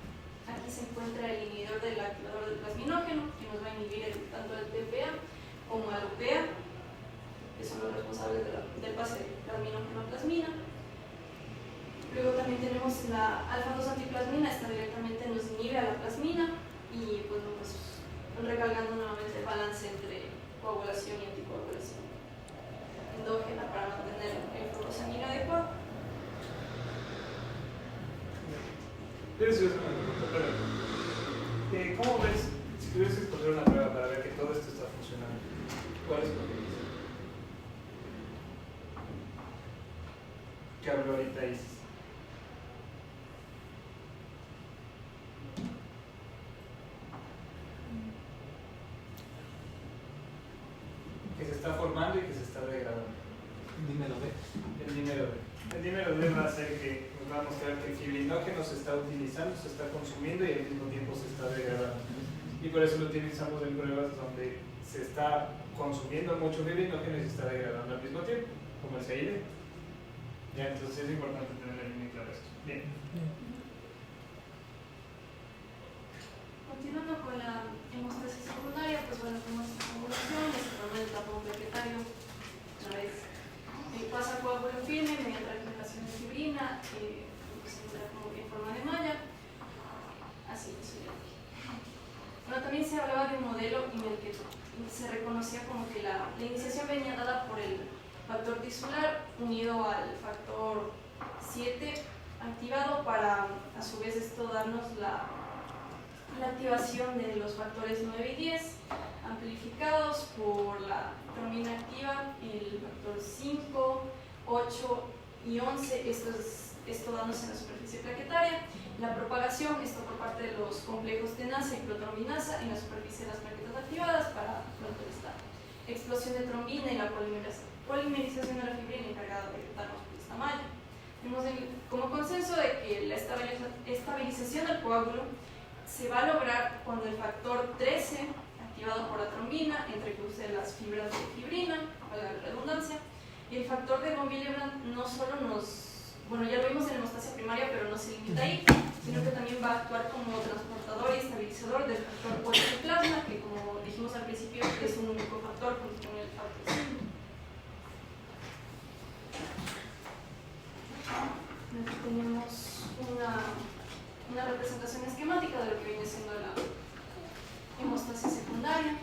se encuentra el inhibidor del activador del plasminógeno, que nos va a inhibir tanto el TPA como el UPA, que son los responsables del pase de plasminógeno a plasmina. Luego también tenemos la alfa-2-antiplasmina, esta directamente nos inhibe a la plasmina y pues recalcando nuevamente el balance entre coagulación y anticoagulación endógena para mantener el flujo sanguíneo adecuado. ¿Cómo ves, si tuvieras que escoger una prueba para ver que todo esto está funcionando, cuál es tu que habló ahorita Isis? Que se está formando y que se está degradando. Dímelo, ve. El dímero D va a hacer que nos va a mostrar que el fibrinógeno se está utilizando, se está consumiendo y al mismo tiempo se está degradando. Y por eso lo utilizamos en pruebas donde se está consumiendo mucho fibrinógeno y se está degradando al mismo tiempo, como el CID. Ya, entonces es importante tener bien claro esto. Bien. Continuando con la hemostasis secundaria, pues bueno, tenemos esta coagulación, se forma el tapón plaquetario, una vez pasa a coágulo firme mediante la generación de fibrina, que se encuentra como en forma de malla, así eso ya dije. Bueno, también se hablaba de un modelo en el que se reconocía como que la iniciación venía dada por el factor tisular unido al factor 7 activado para a su vez esto darnos la activación de los factores 9 y 10 amplificados por la trombina activa, el factor 5, 8 y 11, esto dándose en la superficie plaquetaria. La propagación, esto por parte de los complejos tenasa y protrombinasa en la superficie de las plaquetas activadas para esta explosión de trombina y la polimerización de la fibrina encargada de darnos esta malla. Tenemos como consenso de que la estabilización del coágulo se va a lograr cuando el factor 13, activado por la trombina, entrecruce las fibras de fibrina, valga la redundancia, y el factor de von Willebrand no solo ya lo vimos en la hemostasia primaria, pero no se limita ahí, sino que también va a actuar como transportador y estabilizador del factor 8 de plasma, que como dijimos al principio es un único factor junto con el factor 5. Aquí tenemos una representación esquemática de lo que viene siendo la hemostasis secundaria.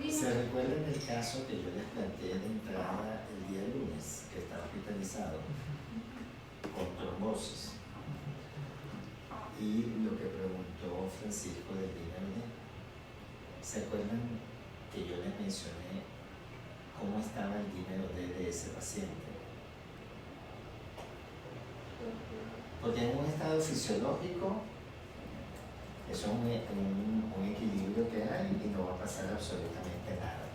¿Se recuerdan el caso que yo les planteé de entrada el día lunes, que está hospitalizado con trombosis? Y ¿Se acuerdan que yo les mencioné cómo estaba el dímero D de ese paciente? Porque en un estado fisiológico eso es un equilibrio que hay y no va a pasar absolutamente nada.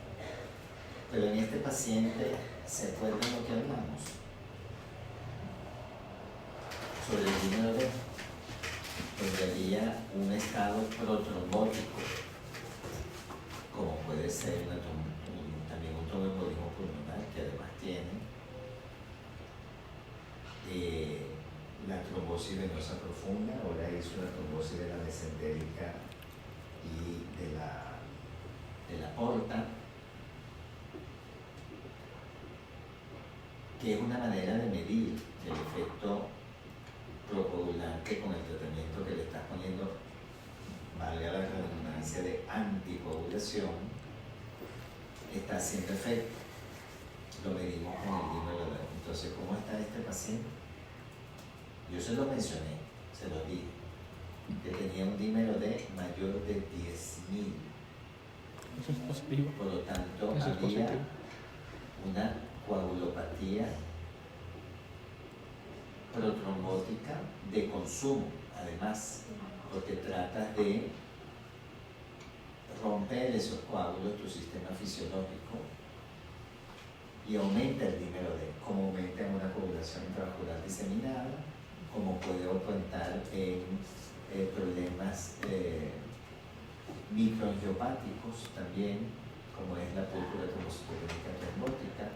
Pero en este paciente, ¿se acuerdan lo que hablamos? Sobre el dímero D, donde había un estado protrombótico, como puede ser también un tromboembolismo pulmonar, que además tiene la trombosis venosa profunda. Ahora hizo la trombosis de la mesentérica y de la aorta, que es una manera de medir el efecto procoagulante con el tratamiento que le estás poniendo, valga la redundancia, de anticoagulación, está haciendo efecto. Lo medimos con el dímero D. Entonces, ¿cómo está este paciente? Yo se lo mencioné, se lo dije, que tenía un dímero D mayor de 10.000. Eso es positivo. Por lo tanto, Eso es había positivo. una coagulopatía protrombótica de consumo, además, porque tratas de romper esos coágulos de tu sistema fisiológico y aumenta el dímero D, como aumenta en una coagulación intravascular diseminada, como puede aumentar en problemas microangiopáticos también, como es la púrpura trombocitopénica trombótica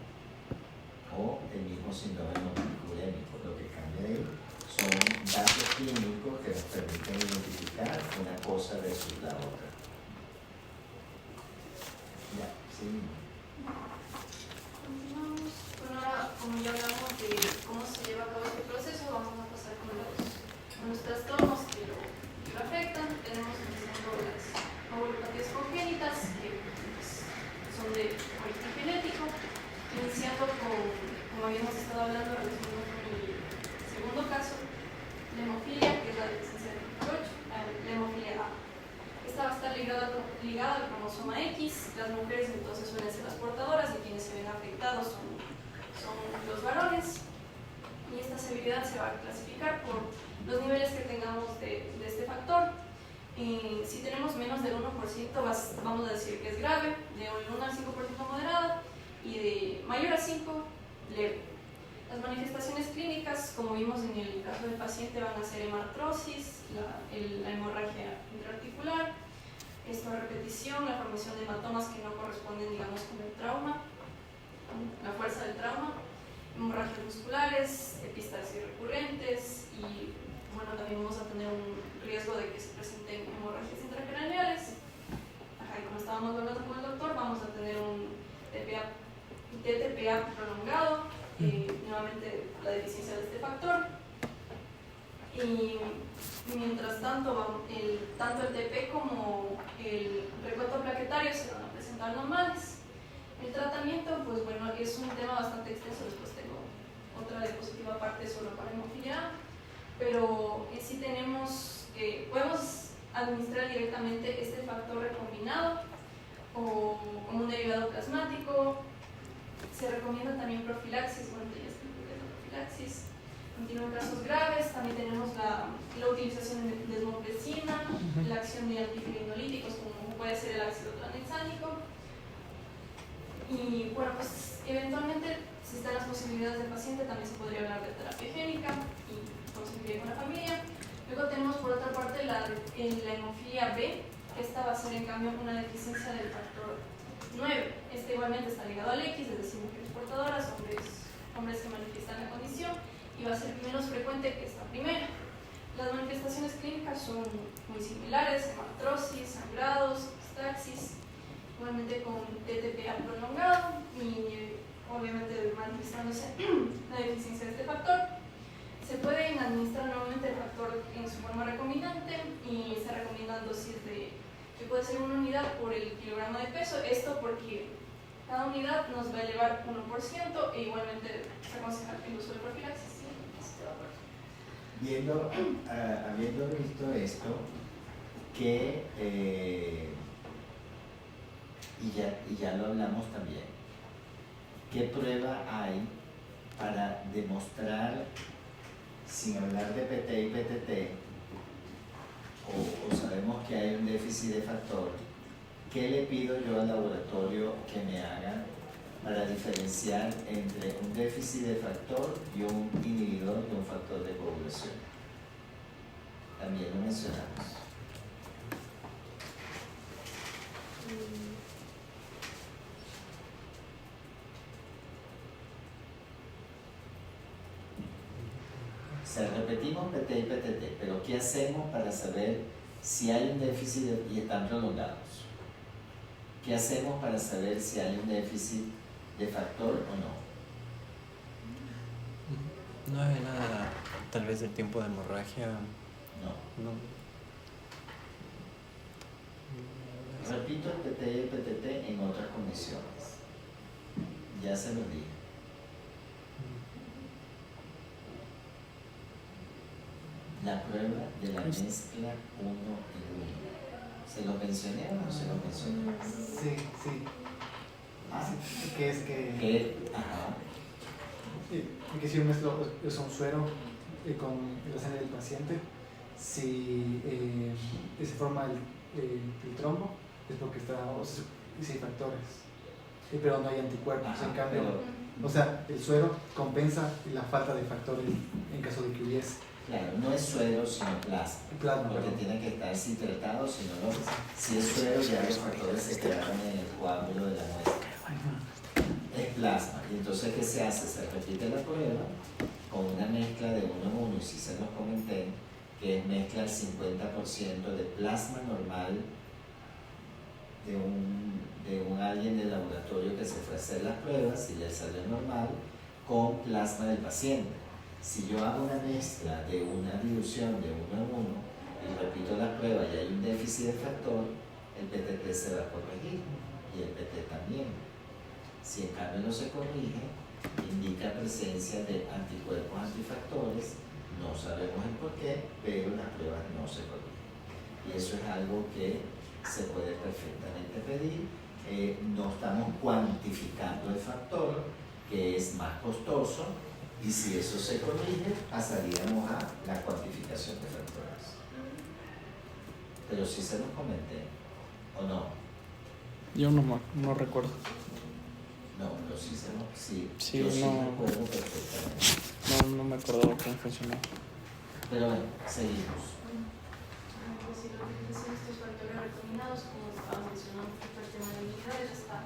o el mismo síndrome multicurémico. Lo que cambia ahí son datos clínicos que nos permiten identificar una cosa versus la otra. Ya, sí. Continuamos. Bueno, ahora, como ya hablamos de cómo se lleva a cabo este proceso, vamos a pasar con los trastornos que lo afectan. Tenemos empezando las neuropatías congénitas, que pues, son de origen genético, iniciando con, como habíamos estado hablando, relacionado con el segundo caso, la hemofilia, que es la deficiencia de 28, la hemofilia A. Esta va a estar ligada al cromosoma X. Las mujeres entonces suelen ser las portadoras, y quienes se ven afectados son los varones. Y esta severidad se va a clasificar por los niveles que tengamos de este factor. Si tenemos menos del 1%, vamos a decir que es grave, de 1 al 5% moderada, y de mayor a 5, leve. Las manifestaciones clínicas, como vimos en el caso del paciente, van a ser hemartrosis, la hemorragia intraarticular, esto a repetición, la formación de hematomas que no corresponden, digamos, con el trauma, la fuerza del trauma, hemorragias musculares, epistaxis recurrentes, y bueno, también vamos a tener un riesgo de que se presenten hemorragias intracraneales. Y como estábamos hablando con el doctor, vamos a tener un TTPA prolongado, nuevamente la deficiencia de este factor. Y mientras tanto, tanto el TP como el recuento plaquetario se van a presentar normales. El tratamiento, pues bueno, es un tema bastante extenso. Después tengo otra diapositiva aparte solo para hemofilia, pero sí podemos administrar directamente este factor recombinado o como un derivado plasmático. Se recomienda también profilaxis, bueno, ya expliqué que es la profilaxis. Continúan casos graves, también tenemos la utilización de desmopresina, la acción de antifibrinoolíticos como puede ser el ácido tranexámico. Y bueno, pues eventualmente, si están las posibilidades del paciente, también se podría hablar de terapia génica y conseguiría con la familia. Luego tenemos por otra parte la hemofilia B, que esta va a ser en cambio una deficiencia del factor 9. Este igualmente está ligado al X, es decir, mujeres portadoras, hombres que manifiestan la condición, y va a ser menos frecuente que esta primera. Las manifestaciones clínicas son muy similares: hemartrosis, sangrados, epistaxis, igualmente con TTPA prolongado y obviamente manifestándose la deficiencia de este factor. Se puede administrar nuevamente el factor en su forma recombinante y se recomiendan dosis que puede ser 1 unidad por el kilogramo de peso. Esto porque cada unidad nos va a elevar 1% e igualmente se aconseja el uso de profilaxis. Habiendo visto esto, ¿qué y ya lo hablamos también. ¿Qué prueba hay para demostrar, sin hablar de PT y PTT, o sabemos que hay un déficit de factor, qué le pido yo al laboratorio que me haga para diferenciar entre un déficit de factor y un inhibidor de un factor de coagulación? También lo mencionamos. O sea, repetimos PT y PTT, pero ¿qué hacemos para saber si hay un déficit y están prolongados? ¿Qué hacemos para saber si hay un déficit de factor o no? No hay nada, tal vez del tiempo de hemorragia. No. No. Repito el PT y el PTT en otras condiciones. Ya se lo dije. La prueba de la mezcla 1 y 1. ¿Se lo mencioné o no se lo mencioné? Sí. Ah, Sí, que es que... ¿qué? Ajá. Que si yo mezclo un suero con la sangre del paciente, si se forma el trombo, es porque si hay factores, pero no hay anticuerpos. Ajá, En cambio, pero- o sea, el suero compensa la falta de factores en caso de que hubiese. Claro, no es suero sino plasma. Plasma, Porque perdón. tiene que estar tratado, si no, no. Si es suero, ya los factores se quedaron en el coágulo de la muestra. Es plasma. Y entonces, ¿qué se hace? Se repite la prueba con una mezcla de 1 en 1, y sí se los comenté, que es mezcla el 50% de plasma normal de un alguien del laboratorio que se fue a hacer las pruebas y le salió normal, con plasma del paciente. Si yo hago una mezcla de una dilución de 1 en 1 y repito la prueba y hay un déficit de factor, el PTT se va a corregir y el PT también. Si en cambio no se corrige, indica presencia de anticuerpos antifactores, no sabemos el por qué, pero las pruebas no se corrigen. Y eso es algo que se puede perfectamente pedir. No estamos cuantificando el factor, que es más costoso, y si eso se corrige, pasaríamos a la cuantificación de factores. Pero sí se los comenté, ¿o no? Yo no recuerdo. No, pero sí se los... Sí, Sí, yo sí no. recuerdo perfectamente. No me acordaba cómo funcionaba. Pero bueno, seguimos. Pues si lo que dicen estos factores recombinados, como estaba mencionando, el tema de inhibidores está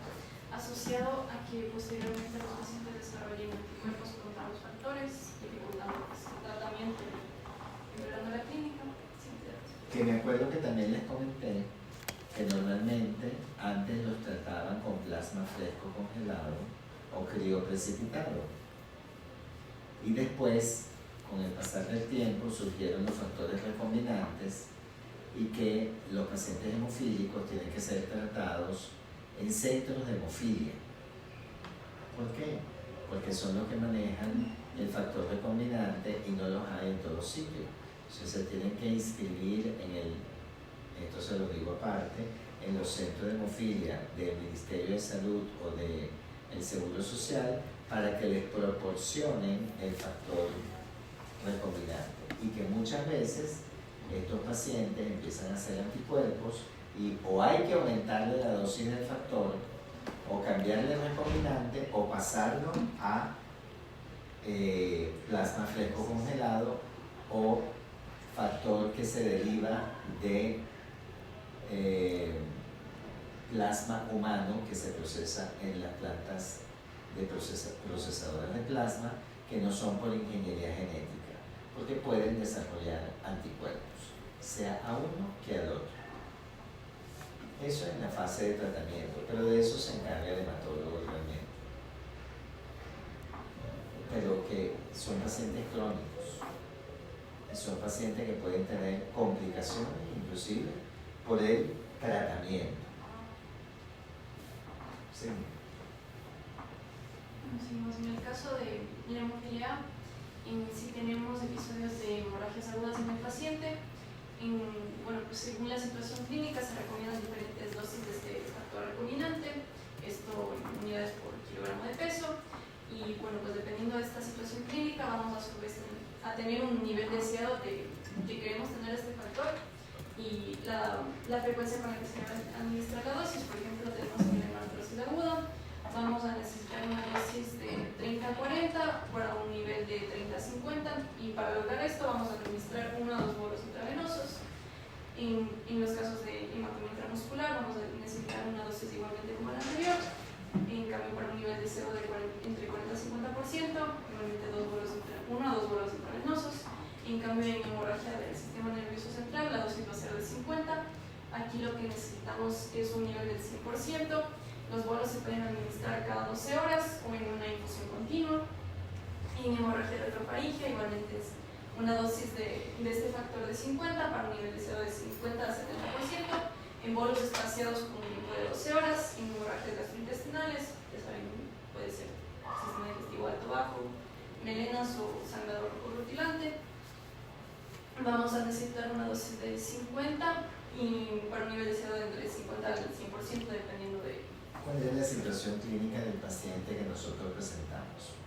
asociado a que posteriormente los pacientes desarrollen anticuerpos contra los factores, dificultando pues, el tratamiento y empeorando la clínica. Que me acuerdo que también les comenté que normalmente antes los trataban con plasma fresco congelado o crioprecipitado. Y después, con el pasar del tiempo, surgieron los factores recombinantes y que los pacientes hemofílicos tienen que ser tratados en centros de hemofilia. ¿Por qué? Porque son los que manejan el factor recombinante y no los hay en todos sitios. Entonces se tienen que inscribir esto se lo digo aparte, en los centros de hemofilia del Ministerio de Salud o del Seguro Social para que les proporcionen el factor recombinante. Y que muchas veces estos pacientes empiezan a hacer anticuerpos y o hay que aumentarle la dosis del factor o cambiarle el recombinante o pasarlo a plasma fresco congelado o factor que se deriva de plasma humano que se procesa en las plantas de procesadoras de plasma que no son por ingeniería genética, porque pueden desarrollar anticuerpos, sea a uno que al otro. Eso es la fase de tratamiento, pero de eso se encarga el hematólogo realmente. Pero que son pacientes crónicos, son pacientes que pueden tener complicaciones inclusive por el tratamiento. Sí. Seguimos en el caso de la hemofilia, si tenemos episodios de hemorragias agudas en el paciente, bueno, pues según la situación clínica se recomiendan diferentes dosis de este factor recombinante, esto en unidades por kilogramo de peso, y bueno, pues dependiendo de esta situación clínica vamos a su vez a tener un nivel deseado de que queremos tener este factor y la frecuencia con la que se va a administrar la dosis. Por ejemplo, tenemos que la artrosis aguda, vamos a necesitar una dosis de 30-40 para un nivel de 30-50, y para lograr esto vamos a administrar 1 a 2 bolos intravenosos. En los casos de hematoma intramuscular vamos a necesitar una dosis igualmente como la anterior. En cambio, para un nivel de CO de entre 40 y 50%, igualmente 1 a 2 bolos intravenosos. En cambio, en hemorragia del sistema nervioso central, la dosis va a ser de 50. Aquí lo que necesitamos es un nivel del 100%. Los bolos se pueden administrar cada 12 horas o en una infusión continua. En hemorragia retrofaringia, igualmente es una dosis de este factor de 50 para un nivel de CO de 50 a 70%. En bolos espaciados con un tiempo de 12 horas, en hemorragias gastrointestinales, ya saben, puede ser sistema digestivo alto-bajo, melenas o sangrador rutilante. Vamos a necesitar una dosis de 50 y para un nivel de CO de entre 50 al 100%, dependiendo de... ¿Cuál es la situación clínica del paciente que nosotros presentamos?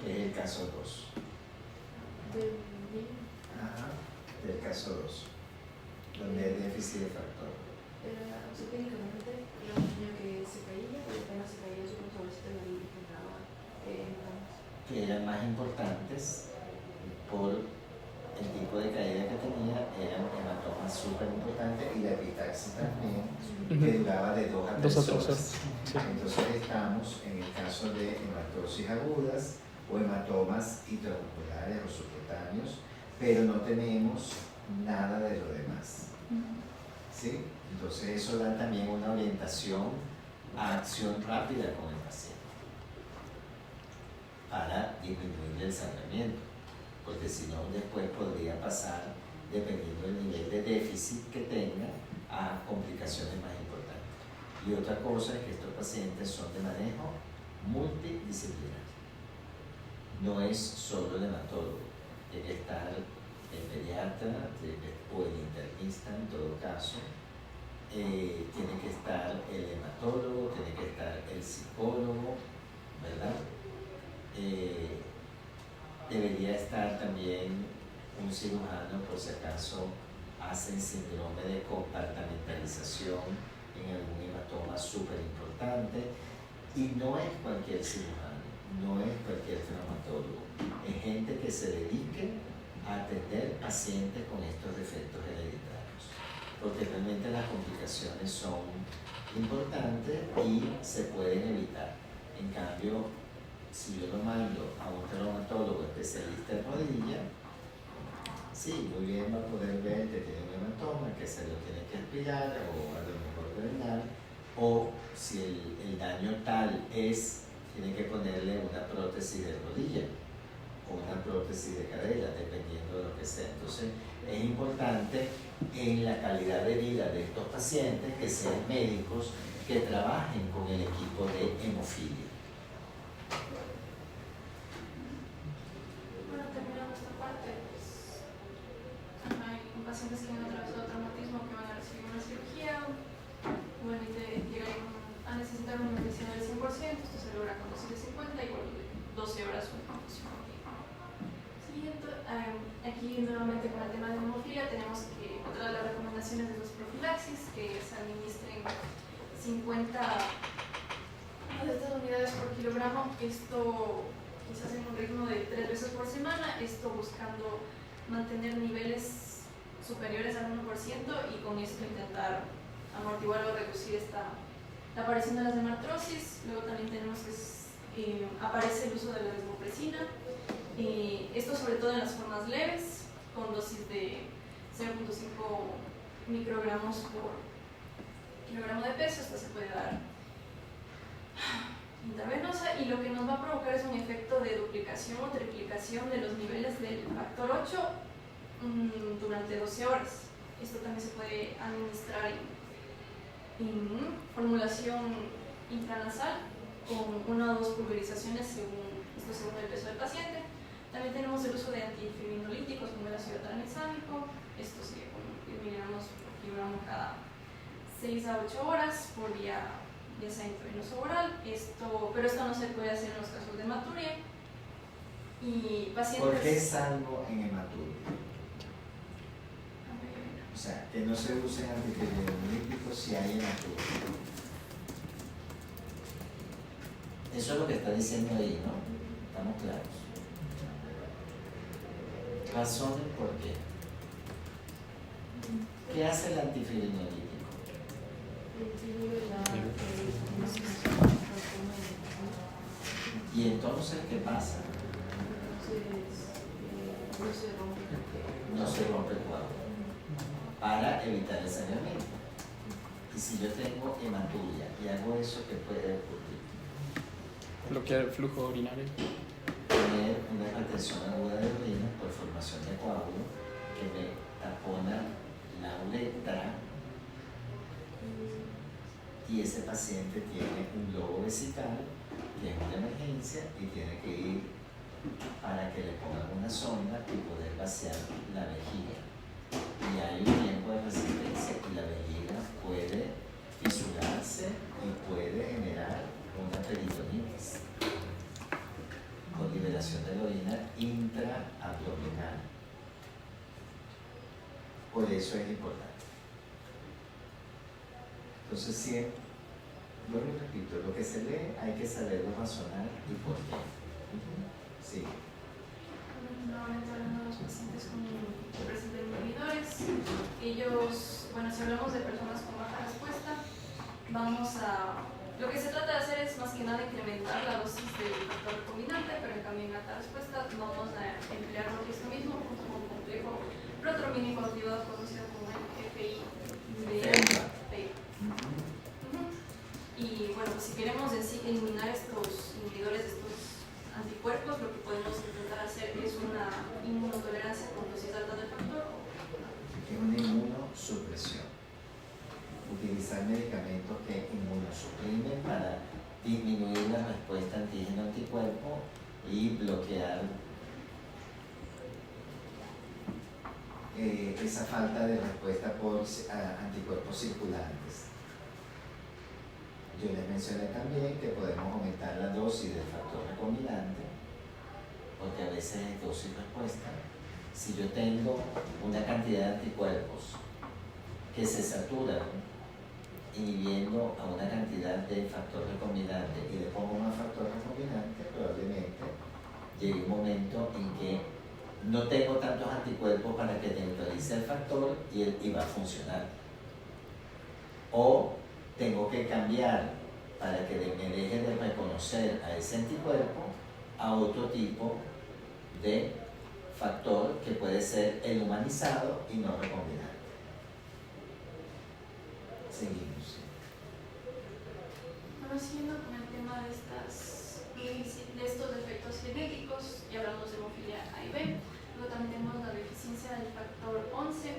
Que es el caso 2. Ajá, del caso 2, donde hay déficit de factor. Técnicamente era un niño que se caía, pero apenas se caía su sobrecito y entraba que eran más importantes por el tipo de caída que tenía, eran hematomas súper importantes y la epitaxis también, que duraba de 2 a 3 horas. Sí. Entonces estamos en el caso de hematosis agudas o hematomas intramusculares o subcutáneos, pero no tenemos nada de lo demás. ¿Sí? Entonces eso da también una orientación a acción rápida con el paciente para disminuir el sangramiento, porque si no después podría pasar, dependiendo del nivel de déficit que tenga, a complicaciones más importantes. Y otra cosa es que estos pacientes son de manejo multidisciplinario. No es solo el hematólogo, tiene que estar el pediatra o el internista en todo caso, tiene que estar el hematólogo, tiene que estar el psicólogo, ¿verdad? Debería estar también un cirujano por si acaso hacen síndrome de compartimentalización en algún hematoma súper importante, y no es cualquier cirujano, no es cualquier traumatólogo, es gente que se dedique a atender pacientes con estos defectos hereditarios, porque realmente las complicaciones son importantes y se pueden evitar. En cambio, si yo lo mando a un traumatólogo especialista en rodilla, sí, muy bien, va a poder ver que tiene un hematoma, que se lo tiene que aspirar o a lo mejor drenar, o si el daño tal es, tiene que ponerle una prótesis de rodilla o una prótesis de cadera, dependiendo de lo que sea. Entonces, es importante en la calidad de vida de estos pacientes que sean médicos que trabajen con el equipo de hemofilia. Bueno, terminando esta parte, pues hay pacientes que han atravesado traumatismo que van a recibir una cirugía, igualmente llegan a necesitar una medicina del 100%, esto se logra con dosis de 50 y bueno, 12 horas una infusión. Siguiente, aquí nuevamente con el tema de hemofilia tenemos que otra de las recomendaciones de los profilaxis que se administren 50 de estas unidades por kilogramo, esto quizás en un ritmo de 3 veces por semana, esto buscando mantener niveles superiores al 1% y con esto intentar amortiguar o reducir la aparición de las hemartrosis. Luego también tenemos que aparece el uso de la desmopresina, esto sobre todo en las formas leves, con dosis de 0.5 microgramos por kilogramo de peso. Esto se puede dar intravenosa y lo que nos va a provocar es un efecto de duplicación o triplicación de los niveles del factor 8 durante 12 horas. Esto también se puede administrar en formulación intranasal con 1 o 2 pulverizaciones según el peso del paciente. También tenemos el uso de antifibrinolíticos como el ácido tranexámico, esto sería 6 a 8 horas por día, ya sea intravenoso oral. Pero esto no se puede hacer en los casos de hematuria. Y pacientes... ¿Por qué salvo en hematuria? A ver, O sea, que no se usen antipirenomíticos si hay hematuria. Eso es lo que está diciendo ahí, ¿no? Estamos claros. Razones por qué. ¿Qué hace el antifibrinolítico? Y entonces, ¿qué pasa? No se rompe el coágulo para evitar el sangramiento. Y si yo tengo hematuria y hago eso, ¿qué puede ocurrir? Bloquear el flujo urinario. Tener una retención aguda de orina por formación de coágulo que me tapona la uretra y ese paciente tiene un globo vesical que es una emergencia y tiene que ir para que le pongan una sonda y poder vaciar la vejiga. Y hay un tiempo de resistencia y la vejiga puede fisurarse y puede generar una peritonitis con liberación de la orina intraabdominal. Por eso es importante. Entonces, siempre, vuelvo y repito, lo que se lee hay que saberlo razonar y por qué. Sí. Nuevamente hablando de los pacientes que presentan inhibidores, ellos, bueno, si hablamos de personas con baja respuesta, lo que se trata de hacer es más que nada incrementar la dosis del factor recombinante, pero en cambio en alta respuesta vamos a emplear lo que es lo mismo junto con un complejo protromínico activado conocido como el FI-BA. Y bueno, pues si queremos eliminar estos inhibidores, estos anticuerpos, lo que podemos intentar hacer es una inmunotolerancia con dosis alta del factor. Es una inmunosupresión. Utilizar medicamentos que inmunosuprimen para disminuir la respuesta antígeno-anticuerpo y bloquear esa falta de respuesta por anticuerpos circulantes. Yo les mencioné también que podemos aumentar la dosis del factor recombinante, porque a veces es dosis respuesta. Si yo tengo una cantidad de anticuerpos que se saturan inhibiendo a una cantidad de factor recombinante y le pongo más factor recombinante, probablemente llegue un momento en que no tengo tantos anticuerpos para que neutralice el factor y va a funcionar. O tengo que cambiar para que me deje de reconocer a ese anticuerpo a otro tipo de factor que puede ser el humanizado y no recombinante. Seguimos. Bueno, siguiendo con el tema de estos defectos genéticos, ya hablamos de hemofilia A y B, luego también tenemos la deficiencia del factor 11.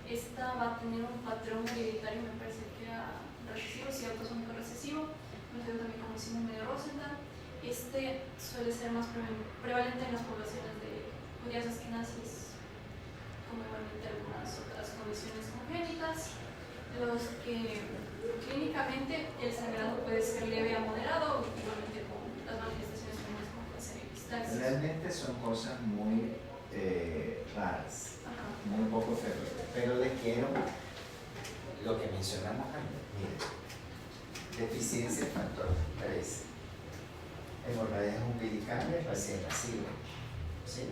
Esta va a tener un patrón hereditario, me parece que era recesivo, si autosómico recesivo, conocido también como síndrome de Rosenthal. Este suele ser más prevalente en las poblaciones de judías askenazis, como igualmente algunas otras condiciones congénitas. Los que clínicamente el sangrado puede ser leve a moderado, igualmente con las manifestaciones comunes como puede ser epistaxis. Realmente son cosas muy raras, muy poco frecuentes, pero les quiero lo que mencionamos antes. Miren, deficiencia del factor 13, hemorragias umbilicales recién nacido, ¿sí?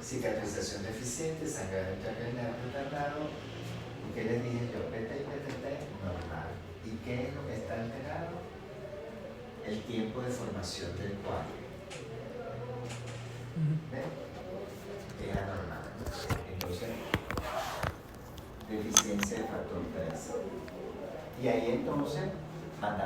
Cicatrización deficiente, sangrado intracraneal retardado. ¿Qué les dije yo? PT y PTT normal. ¿Y qué es lo que está alterado? El tiempo de formación del cuadro. ¿Ven? Es anormal. Entonces, deficiencia de factor 13. Y ahí entonces mandamos